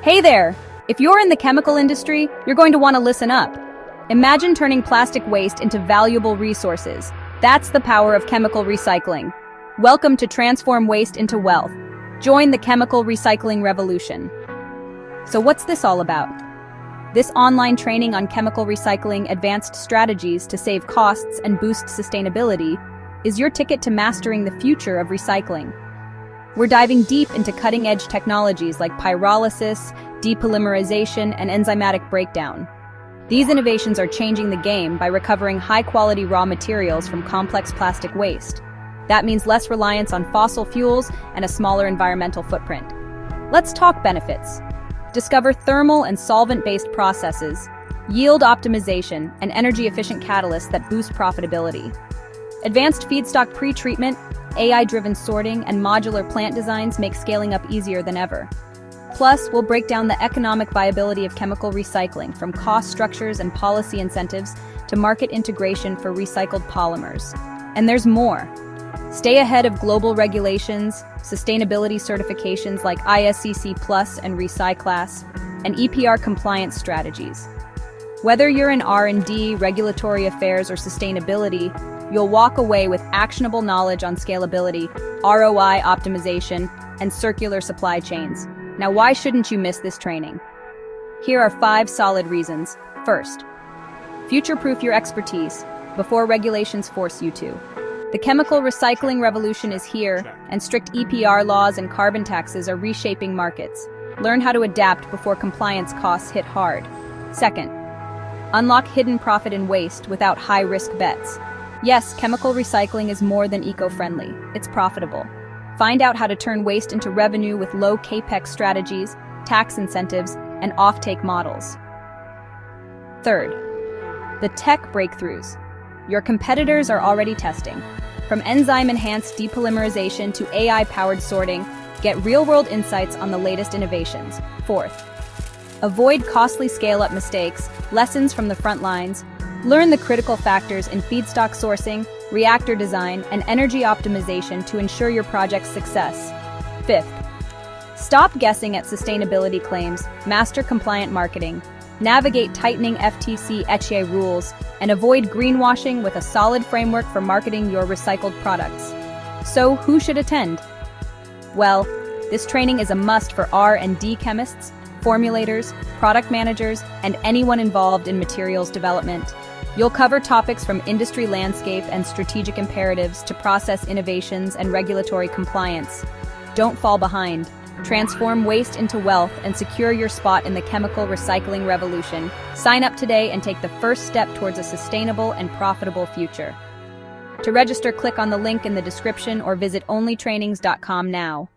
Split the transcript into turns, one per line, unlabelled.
Hey there! If you're in the chemical industry, you're going to want to listen up. Imagine turning plastic waste into valuable resources. That's the power of chemical recycling. Welcome to Transform Waste into Wealth. Join the chemical recycling revolution. So what's this all about? This online training on chemical recycling advanced strategies to save costs and boost sustainability is your ticket to mastering the future of recycling. We're diving deep into cutting-edge technologies like pyrolysis, depolymerization, and enzymatic breakdown. These innovations are changing the game by recovering high-quality raw materials from complex plastic waste. That means less reliance on fossil fuels and a smaller environmental footprint. Let's talk benefits. Discover thermal and solvent-based processes, yield optimization, and energy-efficient catalysts that boost profitability. Advanced feedstock pre-treatment, AI-driven sorting, and modular plant designs make scaling up easier than ever. Plus, we'll break down the economic viability of chemical recycling, from cost structures and policy incentives to market integration for recycled polymers. And there's more. Stay ahead of global regulations, sustainability certifications like ISCC Plus and Recyclass, and EPR compliance strategies. Whether you're in R&D, regulatory affairs, or sustainability, you'll walk away with actionable knowledge on scalability, ROI optimization, and circular supply chains. Now, why shouldn't you miss this training? Here are 5 solid reasons. First, future-proof your expertise before regulations force you to. The chemical recycling revolution is here, and strict EPR laws and carbon taxes are reshaping markets. Learn how to adapt before compliance costs hit hard. Second, unlock hidden profit in waste without high-risk bets. Yes, chemical recycling is more than eco-friendly. It's profitable. Find out how to turn waste into revenue with low capex strategies, tax incentives, and offtake models. Third, the tech breakthroughs. Your competitors are already testing. From enzyme-enhanced depolymerization to AI-powered sorting, get real-world insights on the latest innovations. Fourth, avoid costly scale-up mistakes, lessons from the front lines. Learn the critical factors in feedstock sourcing, reactor design, and energy optimization to ensure your project's success. Fifth, stop guessing at sustainability claims, master compliant marketing, navigate tightening FTC/ECHE rules, and avoid greenwashing with a solid framework for marketing your recycled products. So, who should attend? Well, this training is a must for R&D chemists, formulators, product managers, and anyone involved in materials development. You'll cover topics from industry landscape and strategic imperatives to process innovations and regulatory compliance. Don't fall behind. Transform waste into wealth and secure your spot in the chemical recycling revolution. Sign up today and take the first step towards a sustainable and profitable future. To register, click on the link in the description or visit OnlyTRAININGS.com now.